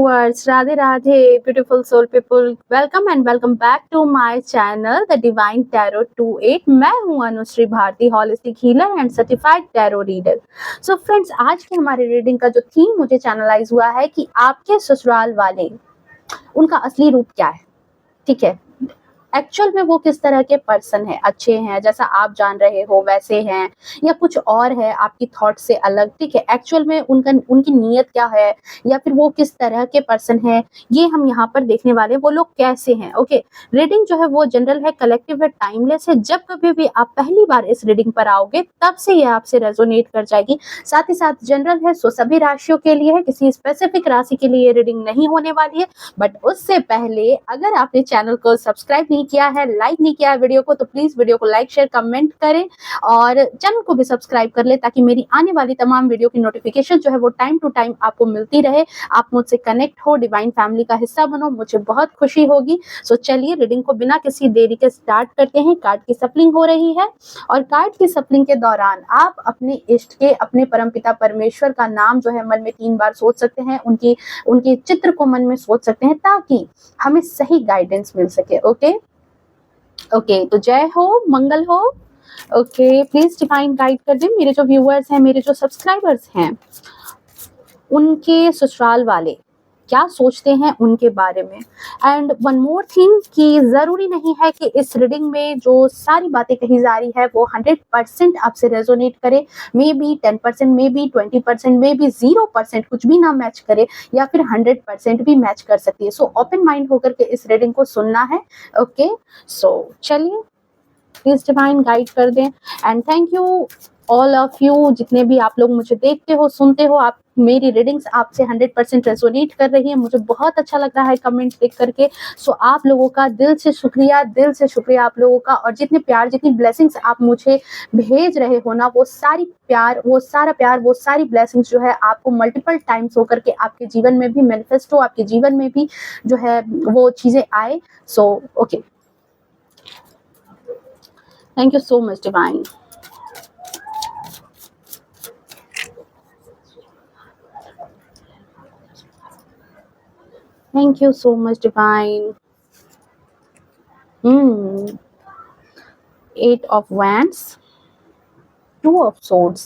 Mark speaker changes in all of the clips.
Speaker 1: viewers, Radhe Radhe, beautiful soul people. Welcome and welcome back to my channel, The Divine Tarot 28. मैं हूँ Anushree Bharti, holistic healer and certified tarot reader. So friends, आज की हमारी reading का जो theme मुझे channelise हुआ है कि आपके ससुराल वाले, उनका असली रूप क्या है. ठीक है, एक्चुअल में वो किस तरह के पर्सन है, अच्छे हैं जैसा आप जान रहे हो वैसे हैं, या कुछ और है आपकी थॉट से अलग. ठीक है, एक्चुअल में उनकी नीयत क्या है, या फिर वो किस तरह के पर्सन है, ये हम यहाँ पर देखने वाले. वो लोग कैसे हैं. ओके, रीडिंग जो है वो जनरल है, कलेक्टिव है, टाइमलेस है. जब कभी भी आप पहली बार इस रीडिंग पर आओगे तब से ये आपसे रेजोनेट कर जाएगी. साथ ही साथ जनरल है, सो सभी राशियों के लिए है, किसी स्पेसिफिक राशि के लिए रीडिंग नहीं होने वाली है. बट उससे पहले अगर आपने चैनल को सब्सक्राइब नहीं किया है, लाइक नहीं किया है वीडियो को, तो प्लीज वीडियो को लाइक शेयर कमेंट करें और चैनल को भी सब्सक्राइब कर ले, ताकि मेरी आने वाली तमाम वीडियो की नोटिफिकेशन जो है वो टाइम टू टाइम आपको मिलती रहे. आप मुझसे कनेक्ट हो, डिवाइन फैमिली का हिस्सा बनो, मुझे बहुत खुशी होगी. सो चलिए रीडिंग को बिना किसी देरी के स्टार्ट करते हैं. कार्ड की सफलिंग हो रही है और कार्ड की सफलिंग के दौरान आप अपने इष्ट के, अपने परमपिता परमेश्वर का नाम जो है मन में 3 बार सोच सकते हैं, उनके चित्र को मन में सोच सकते हैं, ताकि हमें सही गाइडेंस मिल सके. ओके, तो जय हो, मंगल हो. ओके, प्लीज डिवाइन गाइड कर दे. मेरे जो व्यूअर्स हैं, मेरे जो सब्सक्राइबर्स हैं, उनके ससुराल वाले क्या सोचते हैं उनके बारे में. एंड वन मोर थिंग कि जरूरी नहीं है कि इस रीडिंग में जो सारी बातें कही जा रही है वो 100% आपसे रेजोनेट करे. May be 10%, may be 20%, may be 0%, कुछ भी ना मैच करे, या फिर 100% भी मैच कर सकती है. सो ओपन माइंड होकर के इस रीडिंग को सुनना है. ओके, सो चलिए, प्लीज डिवाइन गाइड कर दें. And thank you all of you, जितने भी आप लोग मुझे देखते हो, सुनते हो. आप मेरी रीडिंग्स आपसे 100% रेजोनेट कर रही है. मुझे बहुत अच्छा लग रहा है कमेंट देख करके. सो आप लोगों का दिल से शुक्रिया आप लोगों का. और जितने प्यार, जितनी ब्लेसिंग्स आप मुझे भेज रहे हो ना, वो सारा प्यार, वो सारी ब्लेसिंग्स जो है आपको मल्टीपल टाइम्स होकर के आपके जीवन में भी मैनिफेस्ट हो, आपके जीवन में भी जो है वो चीजें आए. So okay, thank you so much divine. Thank you so much, Divine. 8 of Wands, 2 of Swords.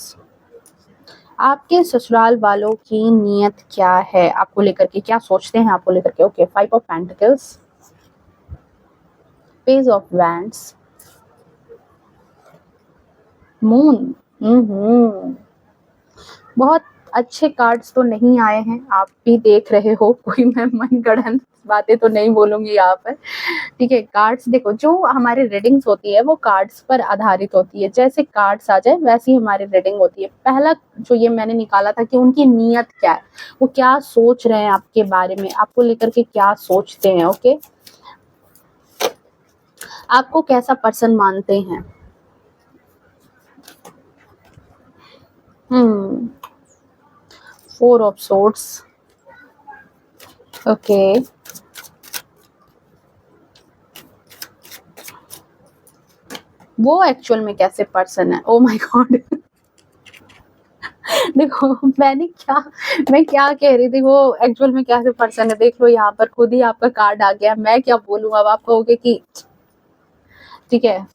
Speaker 1: आपके ससुराल वालों की नीयत क्या है आपको लेकर के, क्या सोचते हैं आपको लेकर के. Okay, 5 of Pentacles, Page of Wands, Moon. बहुत अच्छे कार्ड्स तो नहीं आए हैं, आप भी देख रहे हो. कोई मैं मनगढ़ंत बातें तो नहीं बोलूंगी यहाँ पर. ठीक है, कार्ड्स देखो, जो हमारी रीडिंग्स होती है वो कार्ड्स पर आधारित होती है. जैसे कार्ड्स आ जाए वैसी हमारी रीडिंग होती है. पहला जो ये मैंने निकाला था कि उनकी नीयत क्या है, वो क्या सोच रहे हैं आपके बारे में, आपको लेकर के क्या सोचते हैं. ओके, आपको कैसा पर्सन मानते हैं. 4 of Swords. ओके, वो एक्चुअल में कैसे पर्सन है. Oh my God. देखो, मैं क्या कह रही थी, वो एक्चुअल में कैसे पर्सन है. देख लो, यहाँ पर खुद ही आपका कार्ड आ गया. मैं क्या बोलूँ अब, आप कहोगे कि ठीक है,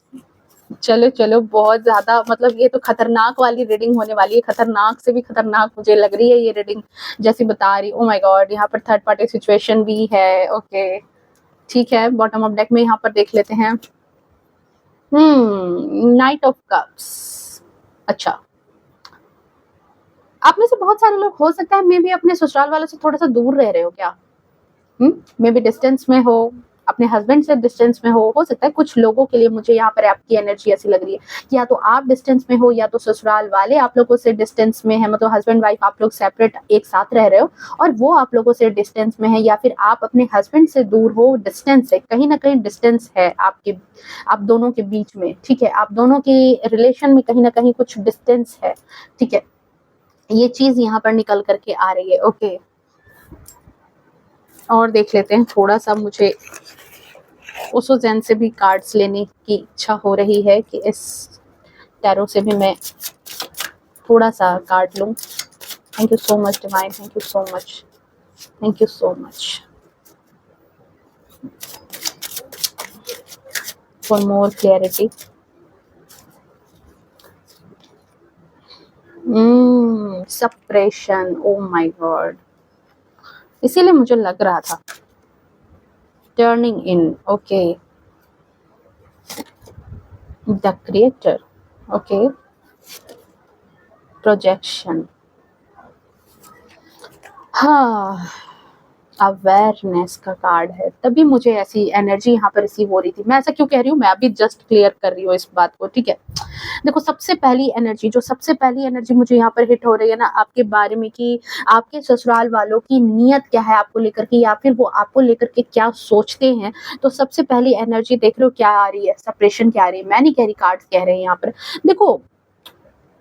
Speaker 1: चलो बहुत ज्यादा, मतलब ये तो खतरनाक वाली रीडिंग होने वाली है. खतरनाक से भी खतरनाक मुझे लग रही है ये रीडिंग जैसी बता रही. ओ माय गॉड, यहाँ पर थर्ड पार्टी सिचुएशन भी है. ओके, ठीक है, बॉटम ऑफ डेक में यहाँ पर देख लेते हैं. Night of cups. अच्छा, आप में से बहुत सारे लोग हो सकता है मे भी अपने ससुराल वालों से थोड़ा सा दूर रह रहे हो क्या. मे भी डिस्टेंस में हो, अपने हस्बैंड से डिस्टेंस में हो सकता है. कुछ लोगों के लिए मुझे यहाँ पर आपकी एनर्जी ऐसी लग रही है कि या तो आप डिस्टेंस में हो, या तो ससुराल वाले आप लोगों से डिस्टेंस में है. मतलब हस्बैंड वाइफ आप लोग सेपरेट एक साथ रह रहे हो और वो आप लोगों से डिस्टेंस में है, या फिर आप अपने हस्बैंड से दूर हो. डिस्टेंस है, कहीं ना कहीं डिस्टेंस है आप दोनों के बीच में. ठीक है, आप दोनों के रिलेशन में कहीं ना कहीं कुछ डिस्टेंस है. ठीक है, ये चीज यहाँ पर निकल करके आ रही है. ओके, और देख लेते हैं थोड़ा सा. मुझे ओसोजन से भी कार्ड्स लेने की इच्छा हो रही है कि इस टैरो से भी मैं थोड़ा सा कार्ड लूं. Thank you so much divine, thank you so much. Thank you so much for more clarity. Suppression, oh my God, इसीलिए मुझे लग रहा था। Turning in, okay, the creator, okay, projection, हाँ, अवेयरनेस का कार्ड है, तभी मुझे ऐसी एनर्जी यहाँ पर रिसीव हो रही थी। मैं ऐसा क्यों कह रही हूँ, मैं अभी जस्ट क्लियर कर रही हूँ इस बात को, ठीक है। देखो, सबसे पहली एनर्जी मुझे यहाँ पर हिट हो रही है ना, आपके बारे में कि आपके ससुराल वालों की नीयत क्या है आपको लेकर के, या फिर वो आपको लेकर के क्या सोचते हैं। तो सबसे पहली एनर्जी देख रहे हो क्या आ रही है, सेपरेशन क्या आ रही है। मैं नहीं कह रही, कार्ड्स कह रहे हैं यहाँ पर। देखो,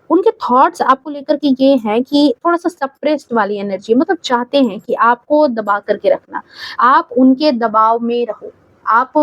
Speaker 1: उनके थॉट्स आपको लेकर के ये हैं कि थोड़ा-सा सप्रेस्ड वाली एनर्जी, मतलब चाहते हैं कि आपको दबा करके रखना। आप उनके दबाव में रहो। आप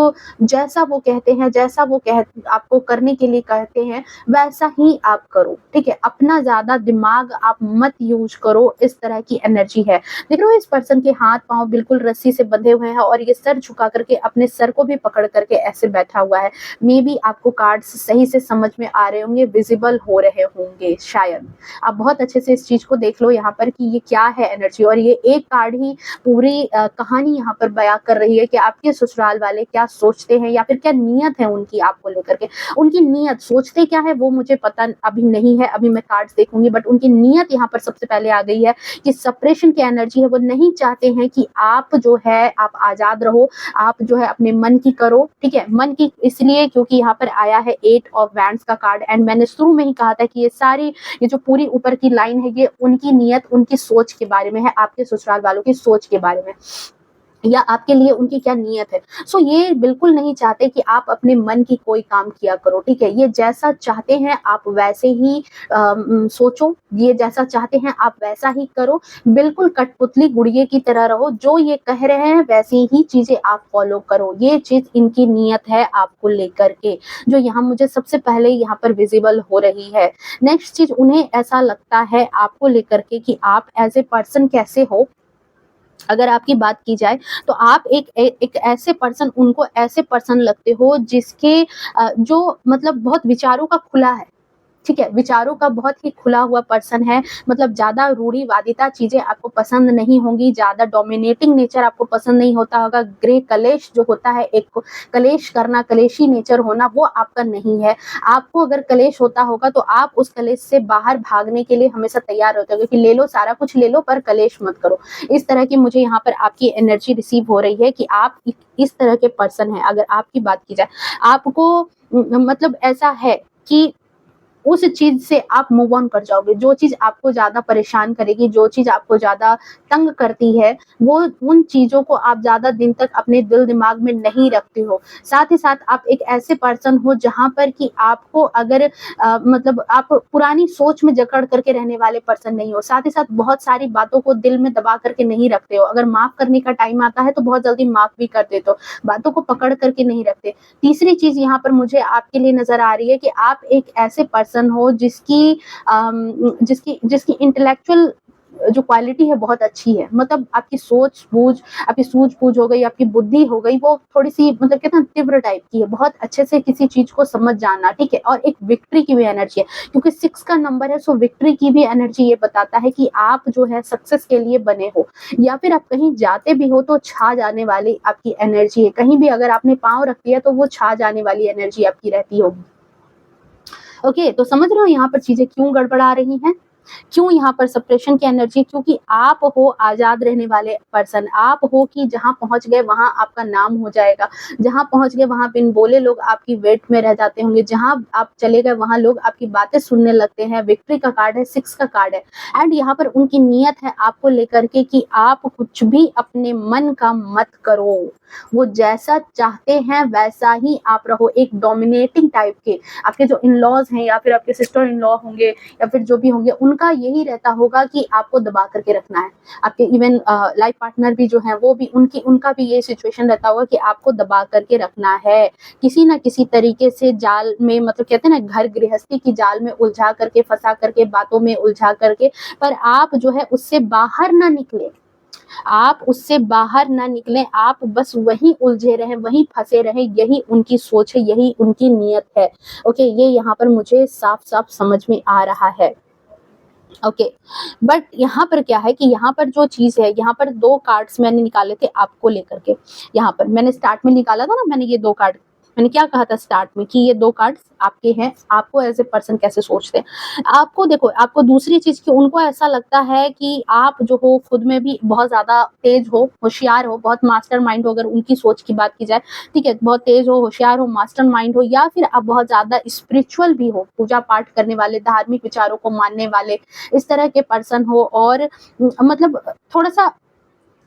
Speaker 1: जैसा वो कहते हैं, जैसा वो आपको करने के लिए कहते हैं, वैसा ही आप करो, ठीक है? अपना ज़्यादा दिमाग आप मत यूज़ करो, इस तरह की एनर्जी है। देख रहे हो, इस पर्सन के हाथ-पाँव बिल्कुल रस्सी से बंधे हुए हैं और ये सर झुका करके अपने सर को भी पकड़ करके ऐसे बैठा हुआ है। मे बी आपको कार्ड्स सही से समझ में आ रहे होंगे, विजिबल हो रहे होंगे शायद। आप बहुत अच्छे से इस चीज़ को देख लो यहाँ पर कि ये क्या है एनर्जी, और ये एक कार्ड ही पूरी कहानी यहाँ पर बयाँ कर रही है कि आपके ससुराल वाले क्या सोचते हैं या फिर क्या नीयत है उनकी आपको लेकर के। उनकी नीयत, सोचते क्या है वो मुझे पता अभी नहीं है, अभी मैं कार्ड्स देखूँगी, बट उनकी नीयत यहाँ पर सबसे पहले आ गई है कि सेपरेशन की एनर्जी है। वो नहीं चाहते हैं कि आप जो है आप आज़ाद रहो, आप जो है अपने मन की करो, ठीक है? मन की इसलिए क्योंकि यहाँ पर आया है 8 ऑफ वैंड्स का कार्ड, एंड मैंने शुरू में ही कहा था कि ये जो पूरी ऊपर की लाइन है, ये उनकी नीयत, उनकी सोच के बारे में है, आपके ससुराल वालों की सोच के बारे में, या आपके लिए उनकी क्या नीयत है। सो ये बिल्कुल नहीं चाहते कि आप अपने मन की कोई काम किया करो, ठीक है? ये जैसा चाहते हैं आप वैसे ही सोचो, ये जैसा चाहते हैं आप वैसा ही करो। बिल्कुल कठपुतली गुड़िया की तरह रहो, जो ये कह रहे हैं वैसी ही चीज़ें आप फ़ॉलो करो। ये चीज़ इनकी नीयत है आपको लेकर के, जो यहाँ मुझे सबसे पहले यहाँ पर विज़िबल हो रही है। नेक्स्ट चीज़, उन्हें ऐसा लगता है आपको लेकर के कि आप एज़ ए पर्सन कैसे हो। अगर आपकी बात की जाए तो आप एक ऐसे पर्सन, उनको ऐसे पर्सन लगते हो जिसके जो मतलब बहुत विचारों का खुला है, ठीक है? विचारों का बहुत ही खुला हुआ पर्सन है, मतलब ज़्यादा रूढ़िवादिता चीज़ें आपको पसंद नहीं होंगी, ज़्यादा डोमिनेटिंग नेचर आपको पसंद नहीं होता होगा, गृह कलेश जो होता है, एक कलेश करना, कलेशी नेचर होना, वो आपका नहीं है। आपको अगर कलेश होता होगा तो आप उस कलेश से बाहर भागने के लिए हमेशा तैयार होते होगे कि ले लो, सारा कुछ ले लो पर कलेश मत करो। इस तरह की मुझे यहाँ पर आपकी एनर्जी रिसीव हो रही है कि आप इस तरह के पर्सन हैं। अगर आपकी बात की जाए, आपको मतलब ऐसा है कि उस चीज़ से आप मूव ऑन कर जाओगे। जो चीज़ आपको ज़्यादा परेशान करेगी, जो चीज़ आपको ज़्यादा तंग करती है, वो उन चीज़ों को आप ज़्यादा दिन तक अपने दिल-दिमाग में नहीं रखते हो। साथ ही साथ आप एक ऐसे पर्सन हो जहाँ पर कि आपको अगर मतलब आप पुरानी सोच में जकड़ करके रहने वाले पर्सन नहीं हो। साथ ही साथ बहुत सारी बातों को दिल में दबा करके नहीं रखते हो। अगर माफ़ करने का टाइम आता है तो बहुत जल्दी माफ़ भी कर देते हो। बातों को पकड़ करके नहीं रखते। तीसरी चीज़ यहाँ पर मुझे आपके लिए नज़र आ रही है कि आप एक ऐसे पर्सन हो जिसकी इंटेलेक्चुअल जो क्वालिटी है बहुत अच्छी है। मतलब आपकी सूझ-बूझ हो गई, आपकी बुद्धि हो गई, वो थोड़ी-सी मतलब कहते हैं तीव्र टाइप की है। बहुत अच्छे से किसी चीज़ को समझ जाना, ठीक है? और एक विक्ट्री की भी एनर्जी है, क्योंकि 6 का नंबर है, सो विक्ट्री की भी एनर्जी ये बताता है कि आप जो है सक्सेस के लिए बने हो, या फिर आप कहीं जाते भी हो तो छा जाने वाली आपकी एनर्जी है। कहीं भी अगर आपने पाँव रख दिया तो वो छा जाने वाली एनर्जी आपकी रहती होगी। ओके, तो समझ रहे हो यहाँ पर चीज़ें क्यों गड़बड़ा रही हैं? क्यों यहाँ पर सेपरेशन की एनर्जी? क्योंकि आप हो आज़ाद रहने वाले पर्सन, आप हो कि जहाँ पहुँच गए वहाँ आपका नाम हो जाएगा, जहाँ पहुँच गए वहाँ बिन बोले लोग आपकी वेट में रह जाते होंगे, जहाँ आप चले गए वहाँ लोग आपकी बातें सुनने लगते हैं। विक्ट्री का कार्ड है, 6 का कार्ड है, एंड यहाँ पर उनकी नीयत है आपको लेकर के कि आप कुछ भी अपने मन का मत करो। वो जैसा चाहते हैं वैसा ही आप रहो, एक डोमिनेटिंग टाइप के। आपके जो इन-लॉज़ हैं या फिर आपके सिस्टर इन लॉ होंगे या फिर जो भी होंगे, उनका यही रहता होगा कि आपको दबा करके रखना है। आपके इवन लाइफ पार्टनर भी जो हैं वो भी उनका भी ये सिचुएशन रहता होगा कि आपको दबा करके रखना है। किसी न किसी तरीके से जाल में, मतलब कहते हैं ना, घर गृहस्थी की जाल में उलझा करके, फँसा करके, बातों में उलझा करके, पर आप जो है उससे बाहर ना निकले। आप उससे बाहर ना निकलें, आप बस वहीं उलझे रहें, वहीं फँसे रहें, यही उनकी सोच है, यही उनकी नीयत है। ओके, ये यहाँ पर मुझे साफ-साफ समझ में आ रहा है। ओके, बट यहाँ पर क्या है कि यहाँ पर जो चीज़ है, यहाँ पर 2 कार्ड्स मैंने निकाले थे आपको लेकर के। यहाँ पर मैंने स्टार्ट में निकाला था ना, मैंने ये 2 कार्ड, मैंने क्या कहा था स्टार्ट में कि ये 2 कार्ड्स आपके हैं, आपको एज़ ए पर्सन कैसे सोचते हैं। आपको देखो, आपको दूसरी चीज़ कि उनको ऐसा लगता है कि आप जो हो खुद में भी बहुत ज़्यादा तेज़ हो, होशियार हो, बहुत मास्टरमाइंड हो, अगर उनकी सोच की बात की जाए, ठीक है? बहुत तेज़ हो, होशियार हो, मास्टरमाइंड हो, या फिर आप बहुत ज़्यादा स्पिरिचुअल भी हो, पूजा-पाठ करने वाले, धार्मिक विचारों को मानने वाले, इस तरह के पर्सन हो, और मतलब थोड़ा-सा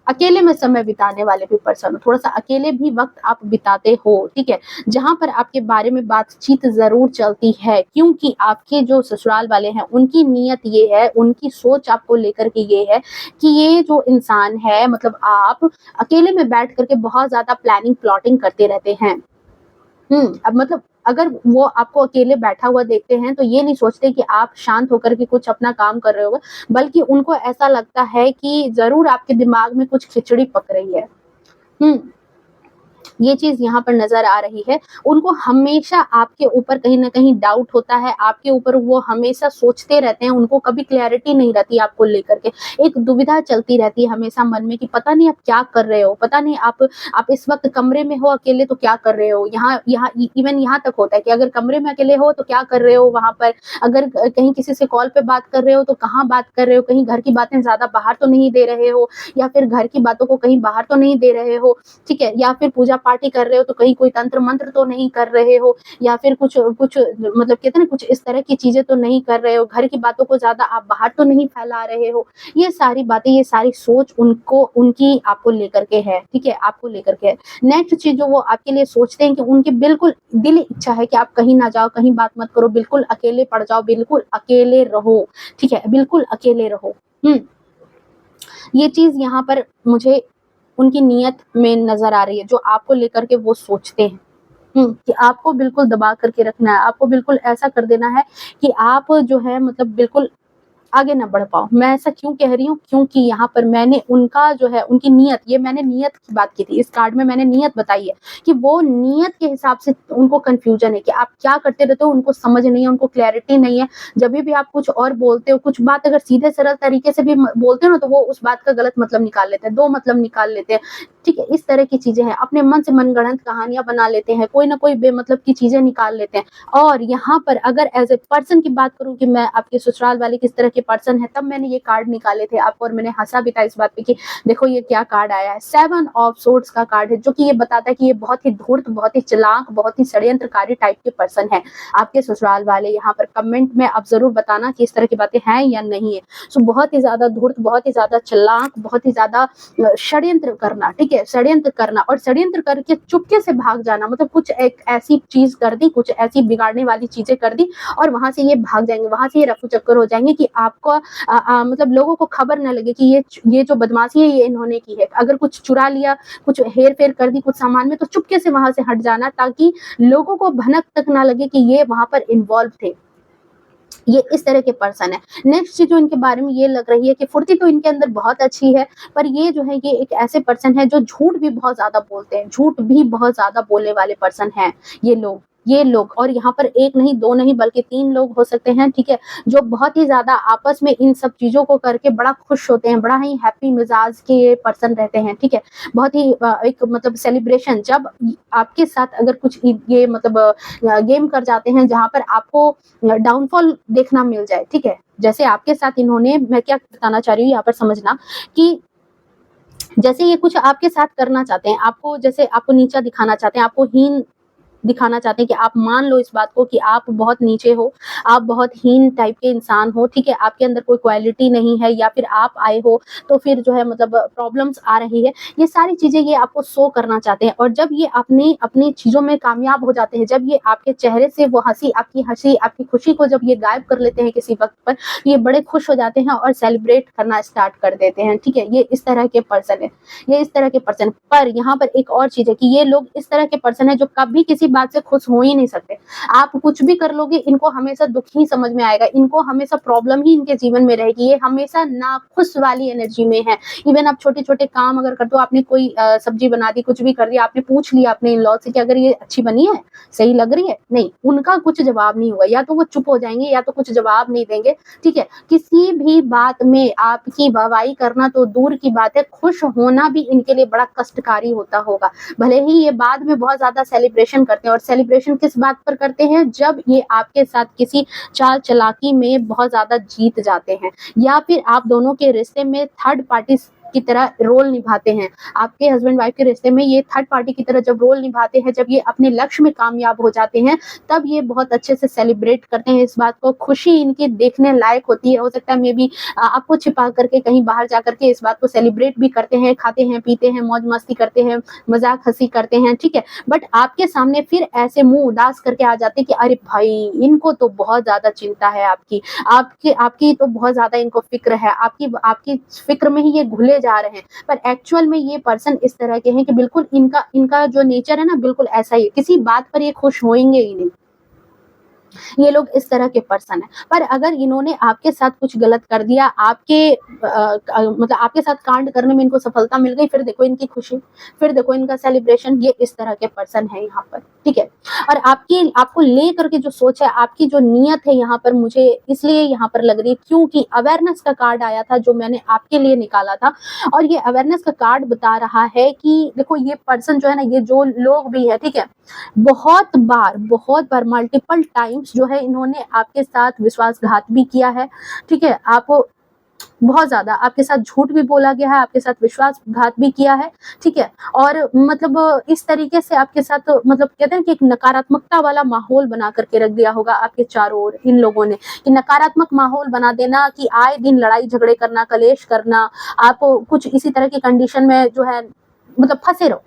Speaker 1: अकेले में समय बिताने वाले भी पर्सन हो, थोड़ा-सा अकेले भी वक़्त आप बिताते हो, ठीक है? जहाँ पर आपके बारे में बातचीत ज़रूर चलती है, क्योंकि आपके जो ससुराल वाले हैं, उनकी नीयत ये है, उनकी सोच आपको लेकर के ये है कि ये जो इंसान है, मतलब आप अकेले में बैठ कर के बहुत ज़्यादा प्लानिंग, प्लॉटिंग करते रहते हैं। अब मतलब अगर वो आपको अकेले बैठा हुआ देखते हैं, तो ये नहीं सोचते कि आप शांत होकर के कुछ अपना काम कर रहे होगे, बल्कि उनको ऐसा लगता है कि ज़रूर आपके दिमाग में कुछ खिचड़ी पक रही है। हुँ। ये चीज़ यहाँ पर नज़र आ रही है। उनको हमेशा आपके ऊपर कहीं न कहीं डाउट होता है, आपके ऊपर वो हमेशा सोचते रहते हैं, उनको कभी क्लैरिटी नहीं रहती आपको लेकर के। एक दुविधा चलती रहती है हमेशा मन में कि पता नहीं आप क्या कर रहे हो? पता नहीं आप इस वक़्त कमरे में हो अकेले तो क्या कर रहे हो? यहाँ यहाँ इ इवन यहाँ तक होता है कि अगर कमरे में अकेले हो तो क्या कर रहे हो वहाँ पर? अगर कहीं किसी से कॉल पे बात कर रहे हो तो कहाँ बात कर रहे हो? कहीं घर की बातें ज़्यादा बाहर तो नहीं दे रहे हो, या फिर घर की बातों को कहीं बाहर तो नहीं दे रहे हो? ठीक है? या फिर पूजा-पाठ ही कर रहे हो तो कहीं कोई तंत्र-मंत्र तो नहीं कर रहे हो, या फिर कुछ कुछ मतलब कहते हैं ना, कुछ इस तरह की चीज़ें तो नहीं कर रहे हो, घर की बातों को ज़्यादा आप बाहर तो नहीं फैला रहे हो। ये सारी बातें, ये सारी सोच उनको, उनकी आपको लेकर के है, ठीक है? आपको लेकर के है। नेक्स्ट चीज़ जो वो आपके लिए सोचते हैं कि उनकी बिल्कुल दिली इच्छा है कि आप कहीं ना जाओ, कहीं बात मत करो, बिल्कुल अकेले पड़ जाओ, बिल्कुल अकेले रहो, ठीक है? बिल्कुल अकेले रहो। ये चीज़ यहाँ पर मुझे उनकी नीयत में नज़र आ रही है, जो आपको लेकर के वो सोचते हैं। कि आपको बिल्कुल दबा करके रखना है, आपको बिल्कुल ऐसा कर देना है कि आप जो है मतलब बिल्कुल आगे ना बढ़ पाओ। मैं ऐसा क्यों कह रही हूँ? क्योंकि यहाँ पर मैंने उनका जो है, उनकी नीयत, ये मैंने नीयत की बात की थी। इस कार्ड में मैंने नीयत बताई है कि वो नीयत के हिसाब से उनको कन्फ्यूज़न है कि आप क्या करते रहते हो, उनको समझ नहीं है, उनको क्लैरिटी नहीं है। जभी भी आप कुछ और बोलते हो, कुछ बात अगर सीधे सरल तरीके से भी बोलते हो ना, तो वो उस बात का गलत मतलब निकाल लेते हैं, 2 मतलब निकाल लेते हैं। ठीक है? इस तरह की चीज़ें हैं। अपने मन से मनगढ़ंत कहानियाँ बना लेते हैं, कोई ना कोई बेमतलब की चीज़ें निकाल लेते हैं। और यहाँ पर अगर एज़ ए पर्सन की बात करूँ कि मैं आपके ससुराल वाले किस तरह के पर्सन हैं, तब मैंने ये कार्ड निकाले थे आपको, और मैंने हँसा भी था इस बात पे कि देखो ये क्या कार्ड आया है। 7 ऑफ सोर्ड्स का कार्ड है, जो कि ये बताता है कि ये बहुत ही धूर्त, बहुत ही चालाक, बहुत ही षड्यंत्रकारी टाइप के पर्सन हैं, आपके ससुराल वाले। यहाँ पर कमेंट में आप ज़रूर बताना कि इस तरह की बातें हैं या नहीं है। सो बहुत ही ज़्यादा धूर्त, बहुत ही ज़्यादा चालाक, बहुत ही ज़्यादा षड्यंत्र करना, ठीक है? षड्यंत्र करना, और षड्यंत्र करके चुपके से भाग जाना, मतलब कुछ एक ऐसी चीज़ कर दी, कुछ ऐसी बिगाड़ने वाली चीज़ें कर दी, और वहाँ से ये भाग जाएँगे, वहाँ से ये रफू-चक्कर हो जाएँगे कि आपको मतलब लोगों को खबर ना लगे कि ये जो बदमाशी है ये इन्होंने की है। अगर कुछ चुरा लिया, कुछ हेर-फेर कर दी कुछ सामान में, तो चुपके से वहाँ से हट जाना, ताकि लोगों को भनक तक ना लगे कि ये वहाँ पर इन्वॉल्व थे। ये इस तरह के पर्सन है। नेक्स्ट चीज़ जो इनके बारे में ये लग रही है कि फुर्ती तो इनके अंदर बहुत अच्छी है, पर ये जो है, ये एक ऐसे पर्सन है जो झूठ भी बहुत ज़्यादा बोलते हैं, झूठ भी बहुत ज़्यादा बोलने वाले पर्सन हैं ये लोग। और यहाँ पर 1 नहीं, 2 नहीं, बल्कि 3 लोग हो सकते हैं, ठीक है? जो बहुत ही ज़्यादा आपस में इन सब चीज़ों को करके बड़ा खुश होते हैं, बड़ा ही हैप्पी मिज़ाज के ये पर्सन रहते हैं, ठीक है? बहुत ही एक मतलब सेलिब्रेशन, जब आपके साथ अगर कुछ ये मतलब गेम कर जाते हैं जहाँ पर आपको डाउनफॉल देखना मिल जाए, ठीक है? जैसे आपके साथ इन्होंने, मैं क्या बताना चाह रही हूँ यहाँ पर समझना कि जैसे ये कुछ आपके साथ करना चाहते हैं, आपको जैसे आपको नीचा दिखाना चाहते हैं, आपको हीन दिखाना चाहते हैं कि आप मान लो इस बात को कि आप बहुत नीचे हो, आप बहुत हीन टाइप के इंसान हो, ठीक है? आपके अंदर कोई क्वालिटी नहीं है, या फिर आप आए हो तो फिर जो है मतलब प्रॉब्लम्स आ रही है। ये सारी चीज़ें ये आपको शो करना चाहते हैं, और जब ये अपनी अपनी चीज़ों में कामयाब हो जाते हैं, जब ये आपके चेहरे से वो हँसी, आपकी खुशी को जब ये गायब कर लेते हैं किसी वक़्त पर, तो ये बड़े खुश हो जाते हैं और सेलिब्रेट करना स्टार्ट कर देते हैं, ठीक है? ये इस तरह के पर्सन है, ये इस तरह के पर्सन। पर यहाँ पर एक और चीज़ है कि ये लोग इस तरह के पर्सन हैं जो कभी किसी बात से खुश हो ही नहीं सकते। आप कुछ भी कर लोगे, इनको हमेशा दुख ही समझ में आएगा, इनको हमेशा प्रॉब्लम ही इनके जीवन में रहेगी, ये हमेशा नाखुश वाली एनर्जी में है। इवन आप छोटे-छोटे काम अगर करते हो, आपने कोई सब्जी बना दी, कुछ भी कर दिया, आपने पूछ लिया अपने इन-लॉ से कि अगर ये अच्छी बनी है, सही लग रही है? नहीं, उनका कुछ जवाब नहीं होगा, या तो वो चुप हो जाएँगे या तो कुछ जवाब नहीं देंगे, ठीक है? किसी भी बात में आपकी वाहवाही करना तो दूर की बात है, खुश होना भी इनके लिए बड़ा कष्टकारी होता होगा। भले ही ये बाद में बहुत ज़्यादा सेलिब्रेशन करते हैं, और सेलिब्रेशन किस बात पर करते हैं? जब ये आपके साथ किसी चाल-चलाकी में बहुत ज़्यादा जीत जाते हैं, या फिर आप दोनों के रिश्ते में थर्ड पार्टी की तरह रोल निभाते हैं। आपके हस्बैंड वाइफ के रिश्ते में ये थर्ड पार्टी की तरह जब रोल निभाते हैं, जब ये अपने लक्ष्य में कामयाब हो जाते हैं, तब ये बहुत अच्छे से सेलिब्रेट करते हैं इस बात को। खुशी इनकी देखने लायक होती है। हो सकता है मे बी आपको छिपा करके कहीं बाहर जा करके इस बात को सेलिब्रेट भी करते हैं, खाते हैं, पीते हैं, मौज-मस्ती करते हैं, मज़ाक हँसी करते हैं, ठीक है? बट आपके सामने फिर ऐसे मुँह उदास करके आ जाते हैं कि अरे भाई! इनको तो बहुत ज़्यादा चिंता है आपकी, आपकी तो बहुत ज़्यादा इनको फ़िक्र है, आपकी फ़िक्र में ही ये घुले जा रहे हैं। पर एक्चुअल में ये पर्सन इस तरह के हैं कि बिल्कुल इनका इनका जो नेचर है ना, बिल्कुल ऐसा ही है। किसी बात पर ये खुश होएँगे ही नहीं। ये लोग इस तरह के पर्सन हैं। पर अगर इन्होंने आपके साथ कुछ गलत कर दिया, मतलब आपके साथ कांड करने में इनको सफलता मिल गई, फिर देखो इनकी खुशी, फिर देखो इनका सेलिब्रेशन। ये इस तरह के पर्सन है यहाँ पर, ठीक है? और आपको लेकर के जो सोच है, आपकी जो नीयत है यहाँ पर, मुझे इसलिए यहाँ पर लग रही है क्योंकि अवेयरनेस का कार्ड आया था जो मैंने आपके लिए निकाला था, और ये अवेयरनेस का कार्ड बता रहा है कि देखो ये पर्सन जो है ना, ये जो लोग भी है, ठीक है, बहुत बार मल्टीपल टाइम्स जो है इन्होंने आपके साथ विश्वासघात भी किया है, ठीक है? आपको बहुत ज़्यादा आपके साथ झूठ भी बोला गया है, आपके साथ विश्वासघात भी किया है, ठीक है? और मतलब इस तरीके से आपके साथ मतलब कहते हैं कि एक नकारात्मकता वाला माहौल बना करके रख दिया होगा आपके चारों ओर इन लोगों ने, कि नकारात्मक माहौल बना देना, कि आए दिन लड़ाई झगड़े करना, कलेश करना, आप कुछ इसी तरह की कंडीशन में जो है मतलब फँसे रहो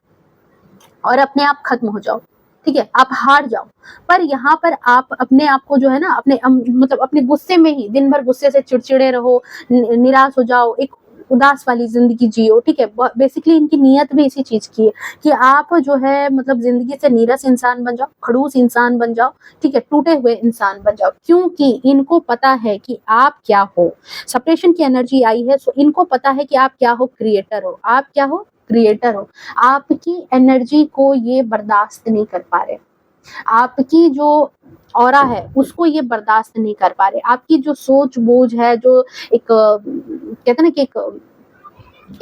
Speaker 1: और अपने आप खत्म हो जाओ, ठीक है? आप हार जाओ। पर यहाँ पर आप अपने आप को जो है ना, अपने मतलब अपने गुस्से में ही दिन भर गुस्से से चिड़चिड़े रहो, निराश हो जाओ, एक उदास वाली ज़िंदगी जियो, ठीक है? बेसिकली इनकी नीयत भी इसी चीज़ की है कि आप जो है मतलब ज़िंदगी से नीरस इंसान बन जाओ, खड़ूस इंसान बन जाओ, ठीक है? टूटे हुए इंसान बन जाओ, क्योंकि इनको पता है कि आप क्या हो। सेपरेशन की एनर्जी आई है, सो इनको पता है कि आप क्या हो, क्रिएटर हो। आप क्या हो? क्रिएटर हो। आपकी एनर्जी को ये बर्दाश्त नहीं कर पा रहे। आपकी जो ऑरा है उसको ये बर्दाश्त नहीं कर पा रहे। आपकी जो सोच-बूझ है, जो एक कहते हैं ना कि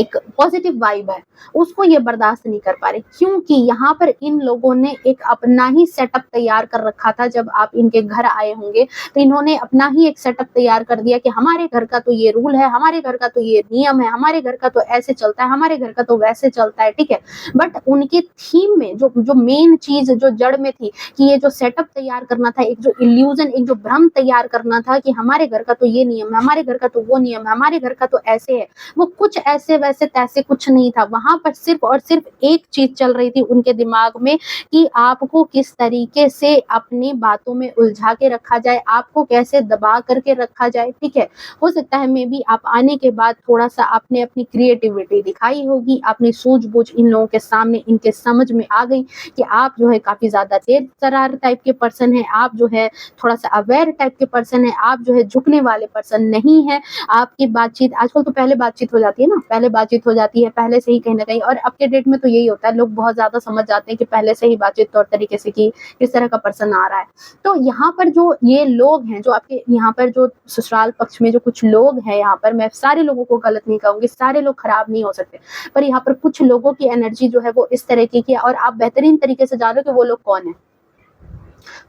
Speaker 1: एक पॉजिटिव वाइब है, उसको ये बर्दाश्त नहीं कर पा रहे, क्योंकि यहाँ पर इन लोगों ने एक अपना ही सेटअप तैयार कर रखा था। जब आप इनके घर आए होंगे तो इन्होंने अपना ही एक सेटअप तैयार कर दिया कि हमारे घर का तो ये रूल है, हमारे घर का तो ये नियम है, हमारे घर का तो ऐसे चलता है, हमारे घर का तो वैसे चलता है, ठीक है? बट उनके थीम में जो मेन चीज़ जो जड़ में थी कि ये जो सेटअप तैयार करना था, एक जो इल्यूज़न, एक जो भ्रम तैयार करना था कि हमारे घर का तो ये नियम है, हमारे घर का तो वो नियम है, हमारे घर का तो ऐसे है। वो कुछ ऐसे वैसे तैसे कुछ नहीं था। वहाँ पर सिर्फ़ और सिर्फ़ एक चीज़ चल रही थी उनके दिमाग में कि आपको किस तरीके से अपनी बातों में उलझा के रखा जाए, आपको कैसे दबा करके रखा जाए, ठीक है? हो सकता है मे बी आप आने के बाद थोड़ा-सा आपने अपनी क्रिएटिविटी दिखाई होगी, अपनी सूझबूझ इन लोगों के सामने इनके समझ में आ गई कि आप जो है काफ़ी ज़्यादा तेज़-तर्रार टाइप के पर्सन हैं, आप जो है थोड़ा-सा अवेयर टाइप के पर्सन हैं, आप जो है झुकने वाले पर्सन नहीं हैं। आपकी बातचीत आजकल तो पहले बातचीत हो जाती है ना, पहले बातचीत हो जाती है, पहले से ही कहीं न कहीं, और अब के डेट में तो यही होता है, लोग बहुत ज़्यादा समझ जाते हैं कि पहले से ही बातचीत तौर तरीके से कि किस तरह का पर्सन आ रहा है। तो यहाँ पर जो ये लोग हैं, जो आपके यहाँ पर जो ससुराल पक्ष में जो कुछ लोग हैं यहाँ पर, मैं सारे लोगों को गलत नहीं कहूँगी, सारे लोग खराब नहीं हो सकते। पर यहाँ पर कुछ लोगों की एनर्जी जो है वो इस तरीके की है, और आप बेहतरीन तरीके से जान रहे हो कि वो लोग कौन हैं।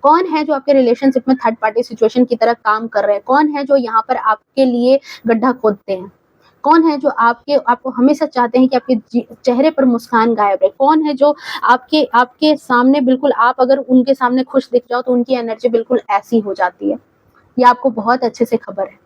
Speaker 1: कौन है जो आपके रिलेशनशिप में थर्ड पार्टी सिचुएशन की तरह काम कर रहे हैं? कौन है जो यहाँ पर आपके लिए गड्ढा खोदते हैं? कौन है जो आपको हमेशा चाहते हैं कि आपके चेहरे पर मुस्कान गायब रहे? कौन है जो आपके सामने बिल्कुल, आप अगर उनके सामने खुश दिख जाओ तो उनकी एनर्जी बिल्कुल ऐसी हो जाती है? ये आपको बहुत अच्छे से खबर है।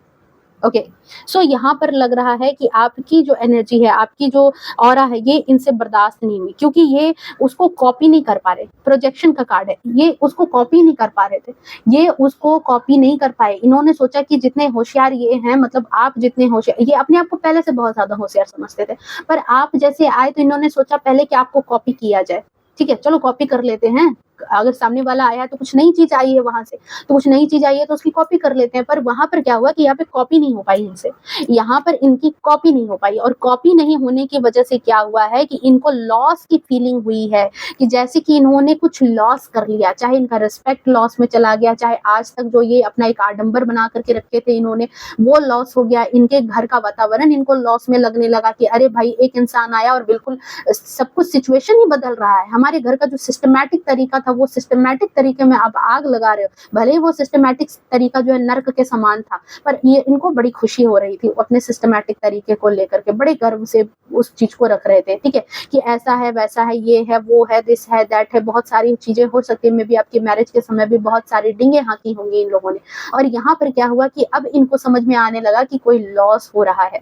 Speaker 1: ओके, सो यहाँ पर लग रहा है कि आपकी जो एनर्जी है, आपकी जो ऑरा है, ये इनसे बर्दाश्त नहीं हुई, क्योंकि ये उसको कॉपी नहीं कर पा रहे। प्रोजेक्शन का कार्ड है, ये उसको कॉपी नहीं कर पा रहे थे, ये उसको कॉपी नहीं कर पाए। इन्होंने सोचा कि जितने होशियार ये हैं, मतलब आप जितने होशियार, ये अपने आप को पहले से बहुत ज़्यादा होशियार समझते थे, पर आप जैसे आए तो इन्होंने सोचा पहले कि आपको कॉपी किया जाए, ठीक है? चलो कॉपी कर लेते हैं, अगर सामने वाला आया है तो कुछ नई चीज आई है वहां से, तो कुछ नई चीज आई है तो उसकी कॉपी कर लेते हैं। पर वहां पर क्या हुआ कि यहाँ पे कॉपी नहीं हो पाई इनसे, यहाँ पर इनकी कॉपी नहीं हो पाई, और कॉपी नहीं होने की वजह से क्या हुआ है कि इनको लॉस की फीलिंग हुई है, कि जैसे कि इन्होंने कुछ लॉस कर लिया, चाहे इनका रिस्पेक्ट लॉस में चला गया, चाहे आज तक जो ये अपना एक आडंबर बना करके रखे थे इन्होंने, वो लॉस हो गया। इनके घर का वातावरण इनको लॉस में लगने लगा कि अरे भाई एक इंसान आया और बिल्कुल सब कुछ सिचुएशन ही बदल रहा है, हमारे घर का जो सिस्टमैटिक तरीका था वो सिस्टमैटिक तरीके में आप आग लगा रहे हो। भले ही वो सिस्टमैटिक तरीका जो है नर्क के समान था, पर ये इनको बड़ी खुशी हो रही थी अपने सिस्टमैटिक तरीके को लेकर के, बड़े गर्व से उस चीज को रख रहे थे। ठीक है, कि ऐसा है वैसा है, ये है वो है, दिस है दैट है, बहुत सारी चीजें हो सकती है। मे भी आपकी मैरिज के समय भी बहुत सारी डिंगे हाँकी होंगी इन लोगों ने। और यहाँ पर क्या हुआ कि अब इनको समझ में आने लगा कि कोई लॉस हो रहा है।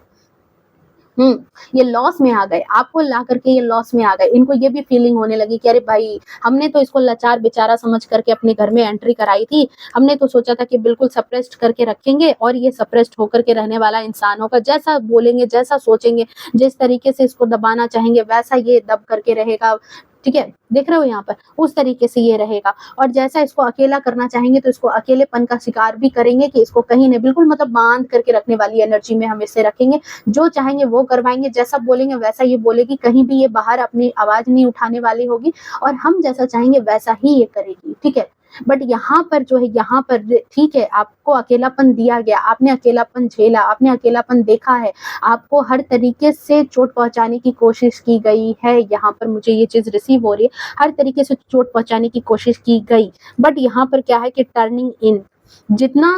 Speaker 1: ये लॉस में आ गए, आपको ला करके ये लॉस में आ गए। इनको ये भी फीलिंग होने लगी कि अरे भाई हमने तो इसको लाचार बेचारा समझ करके अपने घर में एंट्री कराई थी, हमने तो सोचा था कि बिल्कुल सप्रेस्ड करके रखेंगे और ये सप्रेस्ड होकर के रहने वाला इंसान होगा, जैसा बोलेंगे जैसा सोचेंगे जिस तरीके से इसको दबाना चाहेंगे वैसा ये दब करके रहेगा। ठीक है, देख रहे हो यहाँ पर, उस तरीके से ये रहेगा। और जैसा इसको अकेला करना चाहेंगे तो इसको अकेलेपन का शिकार भी करेंगे, कि इसको कहीं नहीं, बिल्कुल मतलब बांध करके रखने वाली एनर्जी में हम इसे रखेंगे, जो चाहेंगे वो करवाएंगे, जैसा बोलेंगे वैसा ये बोलेगी, कहीं भी ये बाहर अपनी आवाज नहीं उठाने वाली होगी, और हम जैसा चाहेंगे वैसा ही ये करेगी। ठीक है, बट यहाँ पर जो है, यहाँ पर ठीक है आपको अकेलापन दिया गया, आपने अकेलापन झेला, आपने अकेलापन देखा है, आपको हर तरीके से चोट पहुंचाने की कोशिश की गई है। यहाँ पर मुझे ये चीज रिसीव हो रही है, हर तरीके से चोट पहुंचाने की कोशिश की गई। बट यहाँ पर क्या है कि टर्निंग इन, जितना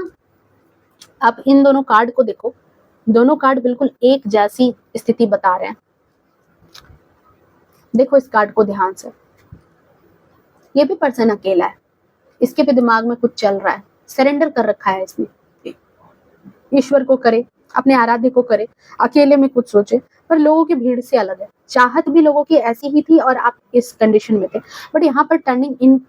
Speaker 1: आप इन दोनों कार्ड को देखो, दोनों कार्ड बिल्कुल एक जैसी स्थिति बता रहे हैं। देखो इस कार्ड को ध्यान से, ये भी पर्सन अकेला है, इसके भी दिमाग में कुछ चल रहा है, सरेंडर कर रखा है इसने, ईश्वर को करे, अपने आराध्य को करे, अकेले में कुछ सोचे, पर लोगों की भीड़ से अलग है। चाहत भी लोगों की ऐसी ही थी और आप इस कंडीशन में थे। बट यहाँ पर टर्निंग इन,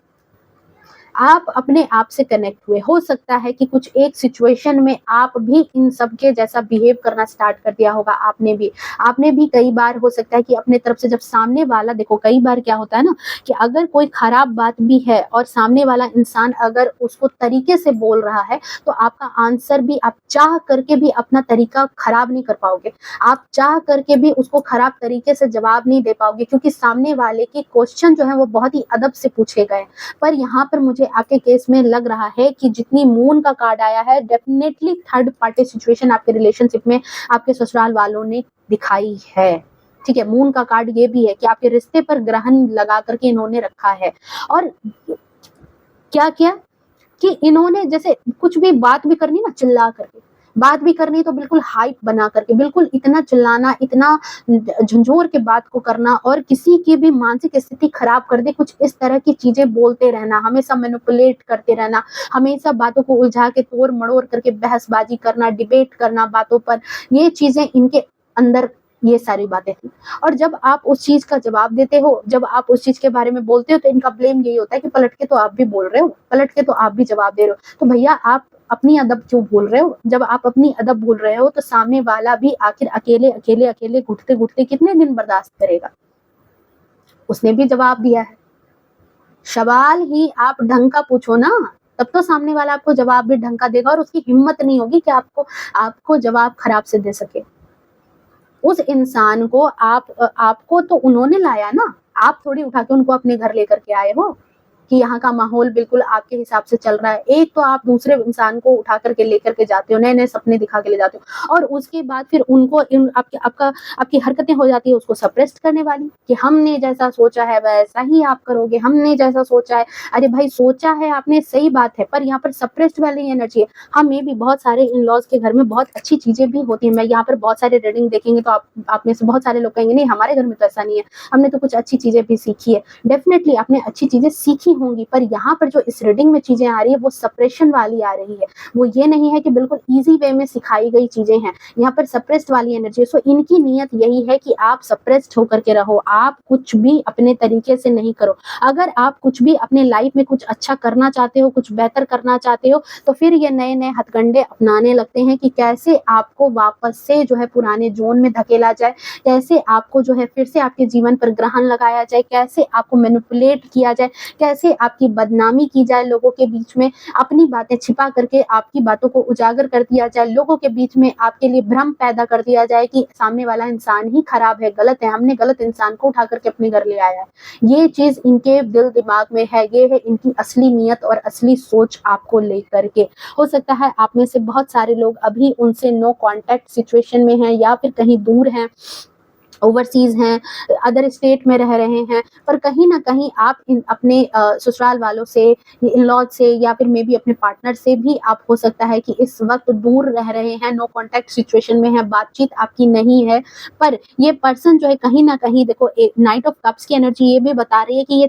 Speaker 1: आप अपने आप से कनेक्ट हुए। हो सकता है कि कुछ एक सिचुएशन में आप भी इन सब के जैसा बिहेव करना स्टार्ट कर दिया होगा। आपने भी कई बार हो सकता है कि अपने तरफ से, जब सामने वाला, देखो कई बार क्या होता है ना कि अगर कोई खराब बात भी है और सामने वाला इंसान अगर उसको तरीके से बोल रहा है, तो आपका आंसर भी, आप चाह करके भी अपना तरीका खराब नहीं कर पाओगे, आप चाह करके भी उसको खराब तरीके से जवाब नहीं दे पाओगे, क्योंकि सामने वाले के क्वेश्चन जो है वो बहुत ही अदब से पूछे गए। पर यहाँ पर मुझे आपके केस में लग रहा है कि जितनी मून का कार्ड आया है, डेफिनेटली थर्ड पार्टी सिचुएशन आपके रिलेशनशिप में आपके ससुराल वालों ने दिखाई है। ठीक है, मून का कार्ड ये भी है कि आपके रिश्ते पर ग्रहण लगा करके इन्होंने रखा है। और क्या किया कि इन्होंने जैसे कुछ भी बात भी करनी ना, चिल्ला करके बात भी करनी, तो बिल्कुल हाइप बना करके, बिल्कुल इतना चिल्लाना, इतना झंझोर के बात को करना, और किसी की भी मानसिक स्थिति खराब कर दे, कुछ इस तरह की चीजें बोलते रहना, हमेशा मैनिपुलेट करते रहना, हमेशा बातों को उलझा के तोड़ मड़ोड़ करके बहसबाजी करना, डिबेट करना बातों पर, ये चीजें इनके अंदर, ये सारी बातें थी। और जब आप उस चीज का जवाब देते हो, जब आप उस चीज के बारे में बोलते हो, तो इनका ब्लेम यही होता है कि पलट के तो आप भी बोल रहे हो, पलट के तो आप भी जवाब दे रहे हो, तो भैया आप अपनी अदब क्यों भूल रहे हो? जब आप अपनी अदब भूल रहे हो तो सामने वाला भी आखिर अकेले अकेले अकेले घुटते घुटते कितने दिन बर्दाश्त करेगा? उसने भी जवाब दिया है। सवाल ही आप ढंग का पूछो ना, तब तो सामने वाला आपको जवाब भी ढंग का देगा, और उसकी हिम्मत नहीं होगी कि आपको जवाब खराब से दे सके। उस इंसान को आपको तो उन्होंने लाया ना, आप थोड़ी उठा के उनको अपने घर लेकर के आए हो कि यहाँ का माहौल बिल्कुल आपके हिसाब से चल रहा है। एक तो आप दूसरे इंसान को उठा करके लेकर के जाते हो, नए नए सपने दिखा के ले जाते हो, और उसके बाद फिर उनको आपकी हरकतें हो जाती है उसको सप्रेस्ड करने वाली, कि हमने जैसा सोचा है वैसा ही आप करोगे, हमने जैसा सोचा है। अरे भाई सोचा है आपने, सही बात है, पर यहाँ पर सप्रेस्ड वाली एनर्जी है। हाँ, मे भी बहुत सारे इन लॉज के घर में बहुत अच्छी चीजें भी होती है। मैं यहाँ पर बहुत सारे रीडिंग देखेंगे तो आप में से बहुत सारे लोग कहेंगे नहीं हमारे घर में तो ऐसा नहीं है, हमने तो कुछ अच्छी चीजें भी सीखी है। डेफिनेटली आपने अच्छी चीजें सीखी होंगी, पर यहाँ पर जो इस रीडिंग में चीजें आ रही है वो सप्रेशन वाली आ रही है। वो ये नहीं है कि बिल्कुल इजी वे में सिखाई गई चीजें हैं, यहाँ पर सप्रेस्ड वाली एनर्जी है। सो इनकी नीयत यही है कि आप सप्रेस्ड होकर के रहो, आप कुछ भी अपने तरीके से नहीं करो। अगर आप कुछ भी अपने लाइफ में कुछ अच्छा करना चाहते हो, कुछ बेहतर करना चाहते हो, तो फिर ये नए नए हथकंडे अपनाने लगते हैं कि कैसे आपको वापस से जो है पुराने जोन में धकेला जाए, कैसे आपको जो है फिर से आपके जीवन पर ग्रहण लगाया जाए, कैसे आपको मैनिपुलेट किया जाए, कैसे कैसे आपकी बदनामी की जाए लोगों के बीच में, अपनी बातें छिपा करके आपकी बातों को उजागर कर दिया जाए, लोगों के बीच में आपके लिए भ्रम पैदा कर दिया जाए कि सामने वाला इंसान ही खराब है, गलत है, हमने गलत इंसान को उठा करके अपने घर ले आया है। ये चीज इनके दिल दिमाग में है, ये है इनकी असली नीयत और असली सोच आपको लेकर के। हो सकता है आप में से बहुत सारे लोग अभी उनसे नो कांटेक्ट सिचुएशन में हैं या फिर कहीं दूर हैं, ओवरसीज हैं, अदर स्टेट में रह रहे हैं, पर कहीं ना कहीं आप अपने ससुराल वालों से, इन लॉज से या फिर मे बी अपने पार्टनर से भी आप हो सकता है कि इस वक्त दूर रह रहे हैं, नो कांटेक्ट सिचुएशन में है, बातचीत आपकी नहीं है। पर ये पर्सन जो है कहीं ना कहीं, देखो नाइट ऑफ कप्स की एनर्जी ये भी बता रही है कि ये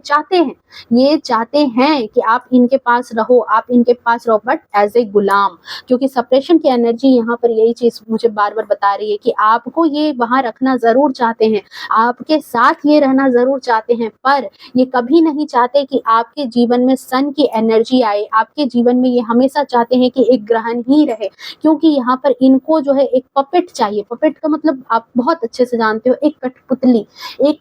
Speaker 1: चाहते हैं कि आप इनके पास रहो, आप इनके पास रहो, बट एज ए गुलाम। क्योंकि सप्रेशन की एनर्जी यहाँ पर यही चीज मुझे बार बार बता रही है कि आपको ये वहां रखना जरूर चाहते हैं, आपके साथ ये रहना जरूर चाहते हैं, पर ये कभी नहीं चाहते कि आपके जीवन में सन की एनर्जी आए, आपके जीवन में ये हमेशा चाहते हैं कि एक ग्रहण ही रहे। क्योंकि यहाँ पर इनको जो है एक पपेट चाहिए। पपेट का मतलब आप बहुत अच्छे से जानते हो, एक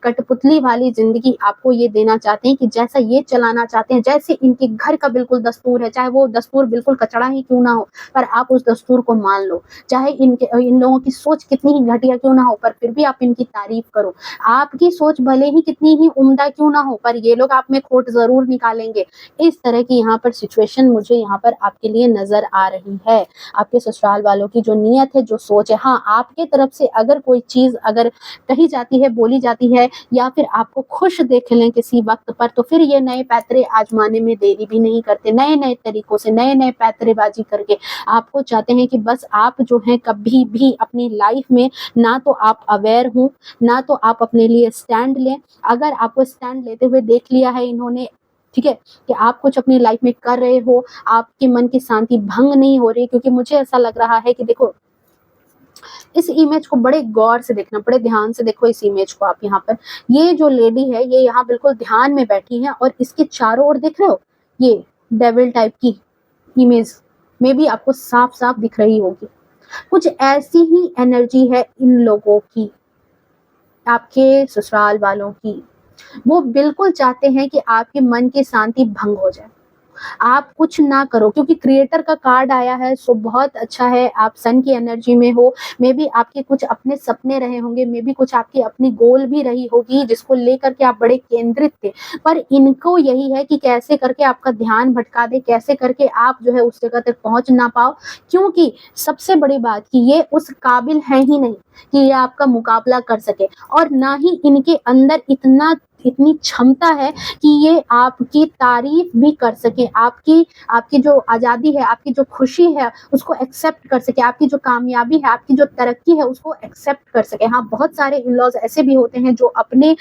Speaker 1: कठपुतली वाली जिंदगी आपको ये देना चाहते हैं कि जैसा ये चलाना चाहते हैं, जैसे इनके घर का बिल्कुल दस्तूर है, चाहे वो दस्तूर बिल्कुल कचड़ा ही क्यों ना हो, पर आप उस दस्तूर को मान लो। चाहे इन लोगों की सोच कितनी ही घटिया क्यों ना हो, पर फिर भी आप इनकी तारीफ करो। आपकी सोच भले ही कितनी ही उम्दा क्यों ना हो, पर ये लोग आप में खोट जरूर निकालेंगे। इस तरह की यहाँ पर सिचुएशन मुझे यहाँ पर आपके लिए नजर आ रही है। आपके ससुराल वालों की जो नीयत है, जो सोच है, हाँ, आपके तरफ से अगर कोई चीज अगर कही जाती है, बोली जाती है, या फिर आपको खुश देख लें किसी वक्त पर, तो फिर ये नए पैतरे आजमाने में देरी भी नहीं करते। नए नए तरीकों से, नए नए पैतरेबाजी करके आपको चाहते हैं कि बस आप जो है कभी भी अपनी लाइफ में ना तो आप अवेयर हो, ना तो आप अपने लिए स्टैंड लें। अगर आपको स्टैंड लेते हुए देख लिया है इन्होंने, ठीक है, कि आप कुछ अपनी लाइफ में कर रहे हो, आपके मन की शांति भंग नहीं हो रही। क्योंकि मुझे ऐसा लग रहा है कि देखो, इस इमेज को बड़े गौर से देखना, बड़े ध्यान से देखो इस इमेज को आप। यहाँ पर ये जो लेडी है, ये यहाँ बिल्कुल ध्यान में बैठी है और इसके चारों ओर देख रहे हो, ये डेविल टाइप की इमेज में भी आपको साफ साफ दिख रही होगी। कुछ ऐसी ही एनर्जी है इन लोगों की, आपके ससुराल वालों की। वो बिल्कुल चाहते हैं कि आपके मन की शांति भंग हो जाए, आप कुछ ना करो। क्योंकि क्रिएटर का कार्ड आया है, सो बहुत अच्छा है। आप सन की एनर्जी में हो, मे बी आपके कुछ अपने सपने रहे होंगे, मे बी कुछ आपकी अपनी गोल भी रही होगी जिसको लेकर के आप बड़े केंद्रित थे, पर इनको यही है कि कैसे करके आपका ध्यान भटका दे, कैसे करके आप जो है उस जगह तक पहुंच ना पाओ। क्योंकि सबसे बड़ी बात कि ये उस काबिल है ही नहीं कि ये आपका मुकाबला कर सके, और ना ही इनके अंदर इतनी क्षमता है कि ये आपकी तारीफ भी कर सके, आपकी जो आज़ादी है, आपकी जो खुशी है उसको एक्सेप्ट कर सके, आपकी जो कामयाबी है, आपकी जो तरक्की है उसको एक्सेप्ट कर सके। हाँ, बहुत सारे इन लॉज ऐसे भी होते हैं जो अपने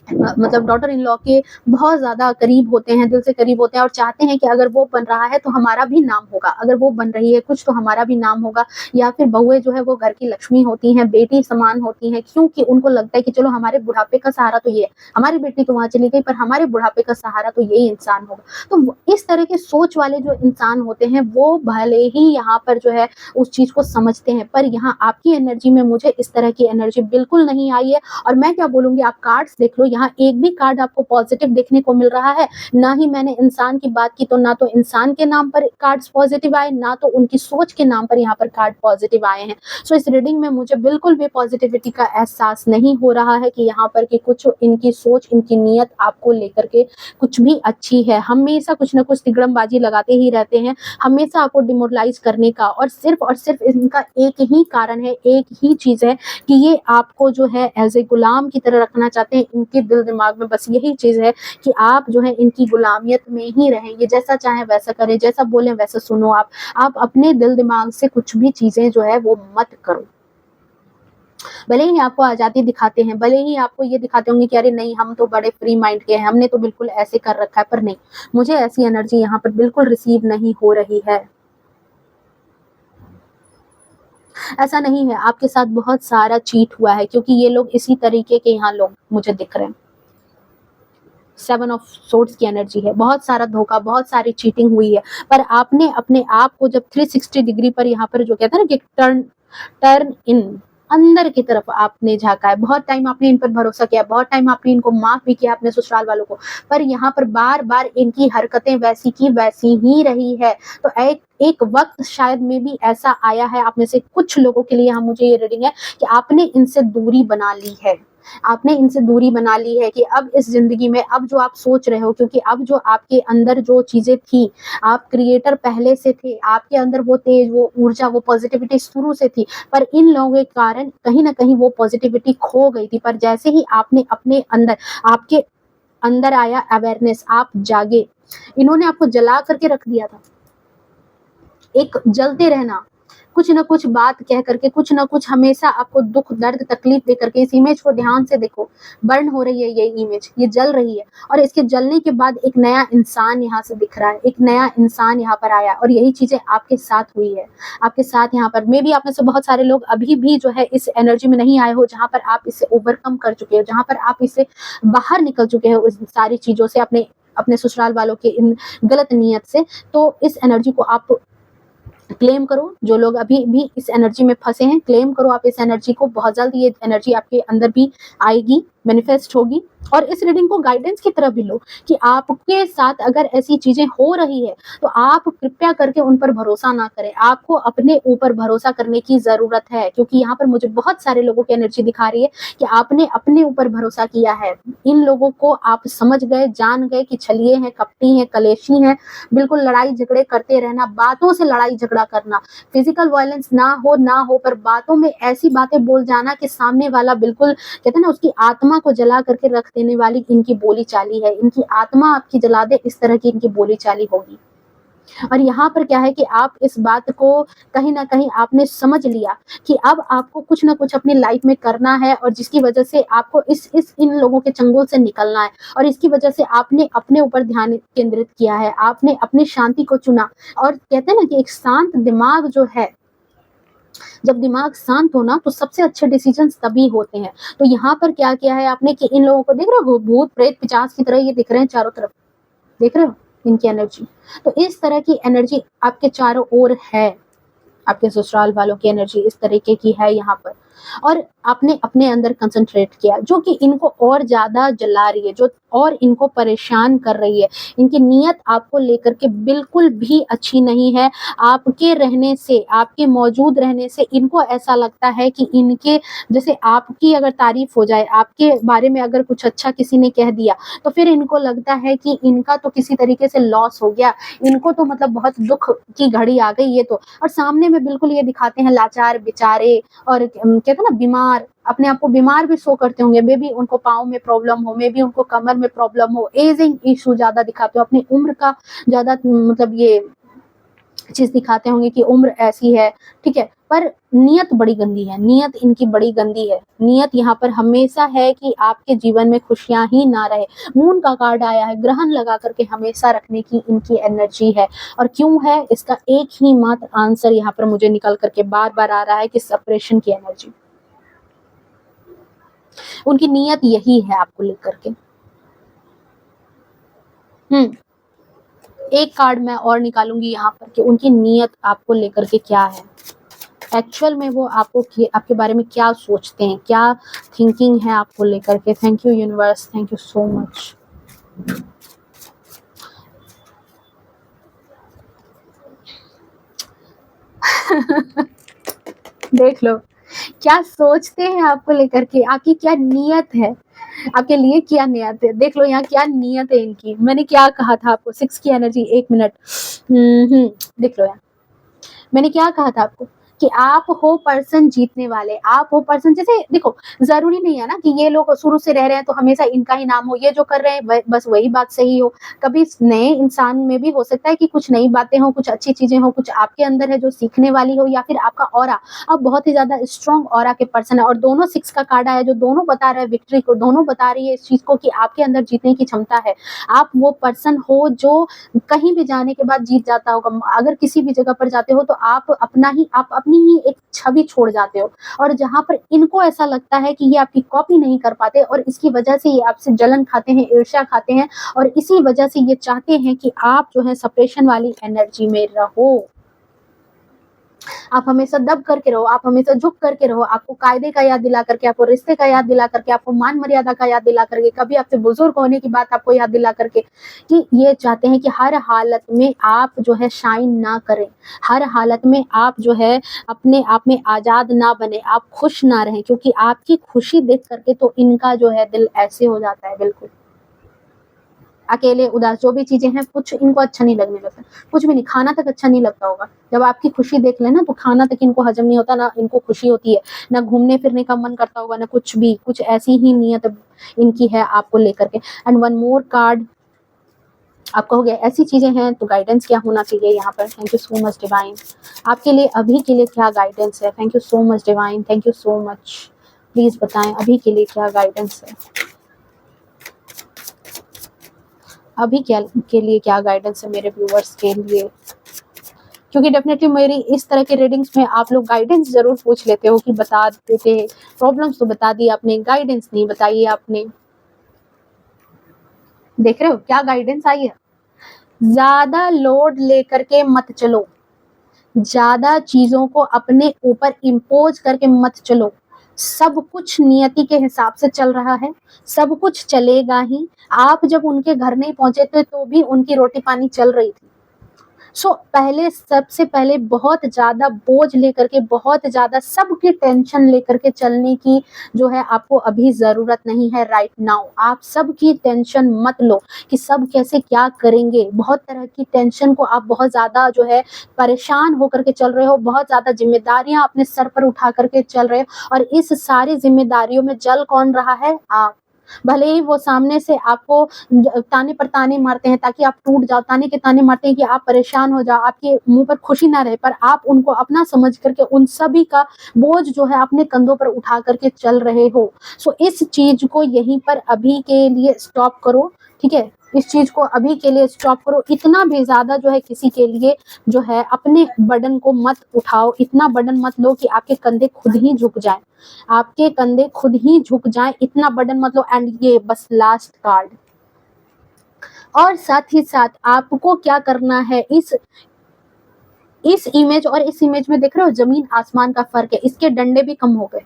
Speaker 1: मतलब डॉटर इन लॉ के बहुत ज्यादा करीब होते हैं, दिल से करीब होते हैं, और चाहते हैं कि अगर वो बन रहा है तो हमारा भी नाम होगा, अगर वो बन रही है कुछ तो हमारा भी नाम होगा। या फिर बहुएं जो है वो घर की लक्ष्मी होती हैं, बेटी समान होती हैं, क्योंकि उनको लगता है कि चलो हमारे बुढ़ापे का सहारा तो ये है, हमारी बेटी तो वहां चली गई पर हमारे बुढ़ापे का सहारा तो यही इंसान होगा। तो इस तरह के सोच वाले जो इंसान होते हैं वो भले ही यहाँ पर जो है उस चीज को समझते हैं, पर यहाँ आपकी एनर्जी में मुझे इस तरह की एनर्जी बिल्कुल नहीं आई है। और मैं क्या बोलूंगी, आप कार्ड्स देख लो, यहाँ एक भी कार्ड आपको पॉजिटिव देखने को मिल रहा है। ना ही मैंने इंसान की बात की तो ना तो इंसान के नाम पर कार्ड्स पॉजिटिव आए, ना तो उनकी सोच के नाम पर यहाँ पर कार्ड पॉजिटिव आए हैं। सो इस रीडिंग में मुझे बिल्कुल भी पॉजिटिविटी का एहसास नहीं हो रहा है कि यहाँ पर कि कुछ इनकी सोच, इनकी नीयत आपको लेकर के कुछ भी अच्छी है। हमेशा कुछ ना कुछ तिगड़मबाजी लगाते ही रहते हैं, हमेशा आपको डिमोरलाइज करने का, और सिर्फ इनका एक ही कारण है, एक ही चीज है कि ये आपको जो है एज ए गुलाम की तरह रखना चाहते हैं। इनके दिल दिमाग में बस यही चीज है कि आप जो है इनकी गुलामियत में ही रहें, ये जैसा चाहे वैसा करें, जैसा बोले वैसा सुनो। आप अपने दिल दिमाग से कुछ भी चीजें जो है वो मत करो। भले ही आपको आजादी दिखाते हैं, भले ही आपको ये दिखाते होंगे कि अरे नहीं हम तो बड़े फ्री माइंड के हैं, हमने तो बिल्कुल ऐसे कर रखा है, पर नहीं, मुझे ऐसी एनर्जी यहाँ पर बिल्कुल रिसीव नहीं हो रही है। ऐसा नहीं है, आपके साथ बहुत सारा चीट हुआ है, क्योंकि ये लोग इसी तरीके के यहाँ लोग मुझे दिख रहे हैं। 7 ऑफ सोर्ड्स की एनर्जी है, बहुत सारा धोखा, बहुत सारी चीटिंग हुई है, पर आपने अपने आप को जब 360 डिग्री पर यहाँ पर जो कहते हैं ना कि टर्न इन अंदर की तरफ आपने झाँका है, बहुत टाइम आपने इन पर भरोसा किया, बहुत टाइम आपने इनको माफ़ भी किया अपने ससुराल वालों को, पर यहाँ पर बार-बार इनकी हरकतें वैसी की वैसी ही रही है। तो एक एक वक़्त शायद में भी ऐसा आया है आप में से कुछ लोगों के लिए, यहाँ मुझे ये रीडिंग है कि आपने इनसे दूरी बना ली है। आपने इनसे दूरी बना ली है कि अब इस ज़िंदगी में अब जो आप सोच रहे हो, क्योंकि अब जो आपके अंदर जो चीज़ें थी, आप क्रिएटर पहले से थे, आपके अंदर वो तेज, वो ऊर्जा, वो पॉजिटिविटी शुरू से थी, पर इन लोगों के कारण कहीं न कहीं वो पॉजिटिविटी खो गई थी। पर जैसे ही आपने अपने अंदर, आपके अंदर आया अवेयरनेस, आप जागे, इन्होंने आपको जला करके रख दिया था। एक जलते रहना, कुछ न कुछ बात कह करके, कुछ न कुछ हमेशा आपको दुःख, दर्द, तकलीफ दे करके। इस इमेज को ध्यान से देखो, बर्न हो रही है ये इमेज, ये जल रही है और इसके जलने के बाद एक नया इंसान यहाँ से दिख रहा है, एक नया इंसान यहाँ पर आया और यही चीज़ें आपके साथ हुई है। आपके साथ यहाँ पर मेबी आप में से बहुत सारे लोग अभी भी जो है इस एनर्जी में नहीं आए हो, जहाँ पर आप इसे ओवरकम कर चुके हो, जहाँ पर आप इससे बाहर निकल चुके हो, उस सारी चीज़ों से, अपने अपने ससुराल वालों के इन गलत नियत से। तो इस एनर्जी को आप क्लेम करो। जो लोग अभी भी इस एनर्जी में फंसे हैं, क्लेम करो आप इस एनर्जी को। बहुत जल्द ये एनर्जी आपके अंदर भी आएगी, मैनिफेस्ट होगी। और इस रीडिंग को गाइडेंस की तरह भी लो कि आपके साथ अगर ऐसी चीजें हो रही है तो आप कृपया करके उन पर भरोसा ना करें। आपको अपने ऊपर भरोसा करने की जरूरत है, क्योंकि यहाँ पर मुझे बहुत सारे लोगों की एनर्जी दिखा रही है कि आपने अपने ऊपर भरोसा किया है। इन लोगों को आप समझ गए, जान गए कि छलिए हैं, कपटी हैं, कलेशी हैं, बिल्कुल लड़ाई झगड़े करते रहना, बातों से लड़ाई झगड़ा करना, फिजिकल वायलेंस ना हो पर बातों में ऐसी बातें बोल जाना कि सामने वाला बिल्कुल, कहते हैं ना, उसकी आत्मा को जला करके रख देने वाली इनकी बोली चाली है। इनकी आत्मा आपकी जला दे, इस तरह की इनकी बोली चाली होगी। और यहाँ पर क्या है कि आप इस बात को कहीं न कहीं आपने समझ लिया कि अब आपको कुछ न कुछ अपनी लाइफ में करना है और जिसकी वजह से आपको इस इन लोगों के चंगुल से निकलना है। और इसकी वजह से आपने अपने ऊपर ध्यान केंद्रित किया है, आपने अपनी शांति को चुना। और कहते हैं ना कि एक शांत दिमाग जो है, जब दिमाग शांत हो ना तो सबसे अच्छे डिसीजंस तभी होते हैं। तो यहाँ पर क्या किया है आपने कि इन लोगों को देख रहे हो, भूत प्रेत पिशाच की तरह ये दिख रहे हैं चारों तरफ, देख रहे हो इनकी एनर्जी। तो इस तरह की एनर्जी आपके चारों ओर है, आपके ससुराल वालों की एनर्जी इस तरीके की है यहाँ पर। और आपने अपने अंदर कंसंट्रेट किया, जो कि इनको और ज्यादा जला रही है, जो और इनको परेशान कर रही है। इनकी नीयत आपको लेकर के बिल्कुल भी अच्छी नहीं है। आपके रहने से, आपके मौजूद रहने से इनको ऐसा लगता है कि इनके, जैसे आपकी अगर तारीफ हो जाए, आपके बारे में अगर कुछ अच्छा किसी ने कह दिया, तो फिर इनको लगता है कि इनका तो किसी तरीके से लॉस हो गया, इनको तो मतलब बहुत दुख की घड़ी आ गई ये तो। और सामने में बिल्कुल ये दिखाते हैं लाचार बेचारे, और कहते हैं ना बीमार, अपने आप को बीमार भी शो करते होंगे। मे बी उनको पाँव में प्रॉब्लम हो, मे बी उनको कमर में प्रॉब्लम हो, एजिंग इशू ज्यादा दिखाते हो, अपनी उम्र का ज्यादा मतलब ये चीज दिखाते होंगे कि उम्र ऐसी है, ठीक है। पर नियत बड़ी गंदी है, नियत इनकी बड़ी गंदी है। नियत यहाँ पर हमेशा है कि आपके जीवन में खुशियां ही ना रहे। मून का कार्ड आया है, ग्रहण लगा करके हमेशा रखने की इनकी एनर्जी है। और क्यों है, इसका एक ही मात्र आंसर यहाँ पर मुझे निकल करके बार बार आ रहा है कि सेपरेशन की एनर्जी। उनकी नियत यही है आपको लेकर के। एक कार्ड मैं और निकालूंगी यहाँ पर कि उनकी नियत आपको लेकर के क्या है, एक्चुअल में वो आपको आपके बारे में क्या सोचते हैं, क्या थिंकिंग है आपको लेकर के। Thank you universe, thank you so much. देख लो क्या सोचते हैं आपको लेकर के, आपकी क्या नियत है, आपके लिए क्या नियत है। देख लो यहाँ क्या नियत है इनकी। मैंने क्या कहा था आपको, 6 की एनर्जी, 1 मिनट। देख लो यहाँ मैंने क्या कहा था आपको कि आप हो पर्सन जीतने वाले, आप हो पर्सन। जैसे देखो, जरूरी नहीं है ना कि ये लोग शुरू से रह रहे हैं तो हमेशा इनका ही नाम हो, ये जो कर रहे हैं बस वही बात सही हो। कभी नए इंसान में भी हो सकता है कि कुछ नई बातें हो, कुछ अच्छी चीजें हो, कुछ आपके अंदर है जो सीखने वाली हो, या फिर आपका ऑरा, आप बहुत ही ज्यादा स्ट्रॉन्ग ऑरा के पर्सन है। और दोनों 6 का कार्ड आया, जो दोनों बता रहा है विक्ट्री को, दोनों बता रही है इस चीज को कि आपके अंदर जीतने की क्षमता है। आप वो पर्सन हो जो कहीं भी जाने के बाद जीत जाता होगा। अगर किसी भी जगह पर जाते हो तो आप अपनी ही एक छवि छोड़ जाते हो। और जहां पर इनको ऐसा लगता है कि ये आपकी कॉपी नहीं कर पाते और इसकी वजह से ये आपसे जलन खाते हैं, ईर्ष्या खाते हैं, और इसी वजह से ये चाहते हैं कि आप जो है सेपरेशन वाली एनर्जी में रहो। आप हमेशा दब करके रहो, आप हमेशा झुक करके रहो, आपको कायदे का याद दिला करके, आपको रिश्ते का याद दिला करके, आपको मान मर्यादा का याद दिला करके, कभी आपसे बुजुर्ग होने की बात आपको याद दिला करके, कि ये चाहते हैं कि हर हालत में आप जो है शाइन ना करें, हर हालत में आप जो है अपने आप में आजाद ना बने, आप खुश ना रहें, क्योंकि आपकी खुशी देख करके तो इनका जो है दिल ऐसे हो जाता है, बिल्कुल अकेले, उदास, जो भी चीजें हैं कुछ इनको अच्छा नहीं लगने लगता, कुछ भी नहीं, खाना तक अच्छा नहीं लगता होगा। जब आपकी खुशी देख लेना तो खाना तक इनको हजम नहीं होता, ना इनको खुशी होती है, ना घूमने फिरने का मन करता होगा, ना कुछ भी, कुछ ऐसी ही नियत इनकी है आपको लेकर के। एंड वन मोर कार्ड, आप कहोगे ऐसी चीजें हैं तो गाइडेंस क्या होना चाहिए यहाँ पर। Thank you so much divine, आपके लिए अभी के लिए क्या गाइडेंस है। Thank you so much divine, thank you so much. Please बताएं अभी के लिए क्या गाइडेंस है, अभी क्या के लिए क्या गाइडेंस है मेरे व्यूअर्स के लिए, क्योंकि डेफिनेटली मेरी इस तरह के रीडिंग्स में आप लोग गाइडेंस जरूर पूछ लेते हो कि बता देते, प्रॉब्लम्स तो बता दी आपने, गाइडेंस नहीं बताई आपने। देख रहे हो क्या गाइडेंस आई है, ज्यादा लोड लेकर के मत चलो, ज्यादा चीजों को अपने ऊपर इम्पोज करके मत चलो, सब कुछ नियति के हिसाब से चल रहा है, सब कुछ चलेगा ही। आप जब उनके घर नहीं पहुंचे थे तो भी उनकी रोटी पानी चल रही थी। पहले, सबसे पहले बहुत ज्यादा बोझ लेकर के, बहुत ज्यादा सबकी टेंशन लेकर के चलने की जो है आपको अभी जरूरत नहीं है। राइट नाउ आप सबकी टेंशन मत लो कि सब कैसे क्या करेंगे, बहुत तरह की टेंशन को आप बहुत ज्यादा जो है परेशान होकर के चल रहे हो, बहुत ज्यादा जिम्मेदारियां अपने सर पर उठा करके चल रहे हो, और इस सारी जिम्मेदारियों में जल कौन रहा है, आप। भले ही वो सामने से आपको ताने पर ताने मारते हैं ताकि आप टूट जाओ, ताने के ताने मारते हैं कि आप परेशान हो जाओ, आपके मुंह पर खुशी ना रहे, पर आप उनको अपना समझ करके उन सभी का बोझ जो है अपने कंधों पर उठा करके चल रहे हो। सो इस चीज को यहीं पर अभी के लिए स्टॉप करो, ठीक है, इस चीज को अभी के लिए स्टॉप करो। इतना भी ज्यादा जो है किसी के लिए जो है अपने बर्डन को मत उठाओ, इतना बर्डन मत लो कि आपके कंधे खुद ही झुक जाए, आपके कंधे खुद ही झुक जाएं, इतना बर्डन मत लो। एंड ये बस लास्ट कार्ड, और साथ ही साथ आपको क्या करना है, इस इमेज और इस इमेज में देख रहे हो जमीन आसमान का फर्क है, इसके डंडे भी कम हो गए।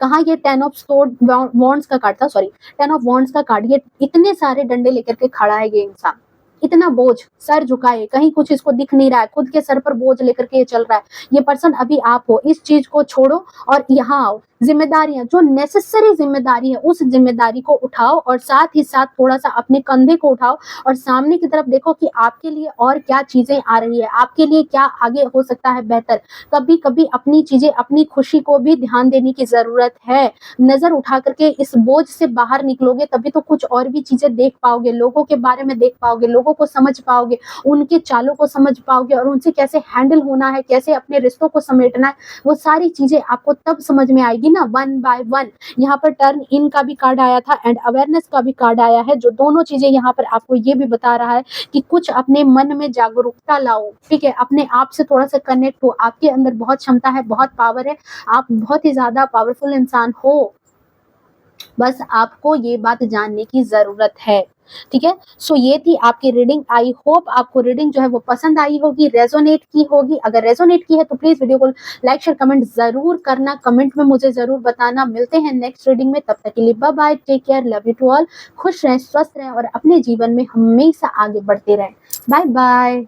Speaker 1: कहा ये 10 ऑफ स्वॉर्ड वॉन्ड्स का कार्ड था, सॉरी 10 ऑफ वॉन्ड्स का कार्ड, ये इतने सारे डंडे लेकर के खड़ा है ये इंसान, इतना बोझ, सर झुकाए, कहीं कुछ इसको दिख नहीं रहा है, खुद के सर पर बोझ लेकर के ये चल रहा है। ये पर्सन अभी आप हो, इस चीज को छोड़ो और यहाँ आओ, जिम्मेदारियां जो नेसेसरी जिम्मेदारी है उस जिम्मेदारी को उठाओ, और साथ ही साथ थोड़ा सा अपने कंधे को उठाओ और सामने की तरफ देखो कि आपके लिए और क्या चीजें आ रही है, आपके लिए क्या आगे हो सकता है बेहतर। कभी कभी अपनी चीजें, अपनी खुशी को भी ध्यान देने की जरूरत है। नजर उठा करके इस बोझ से बाहर निकलोगे तभी तो कुछ और भी चीजें देख पाओगे, लोगों के बारे में देख पाओगे, लोगों को समझ पाओगे, उनके चालों को समझ पाओगे, और उनसे कैसे हैंडल होना है, कैसे अपने रिश्तों को समेटना है, वो सारी चीजें आपको तब समझ में आएगी ना, वन बाय वन। यहाँ पर टर्न इन का भी कार्ड आया था एंड अवेयरनेस का भी कार्ड आया है, जो दोनों चीजें यहाँ पर आपको ये भी बता रहा है कि कुछ अपने मन में जागरूकता लाओ, ठीक है, अपने आप से थोड़ा सा कनेक्ट हो, आपके अंदर बहुत क्षमता है, बहुत पावर है, आप बहुत ही ज्यादा पावरफुल इंसान हो, बस आपको ये बात जानने की जरूरत है, ठीक है। सो ये थी आपकी रीडिंग, आई होप आपको रीडिंग जो है वो पसंद आई होगी, रेजोनेट की होगी। अगर रेजोनेट की है तो प्लीज वीडियो को लाइक शेयर कमेंट जरूर करना, कमेंट में मुझे जरूर बताना। मिलते हैं नेक्स्ट रीडिंग में, तब तक के लिए bye bye, take care, love you to all. खुश रहें, स्वस्थ रहें और अपने जीवन में हमेशा आगे बढ़ते रहें। Bye bye.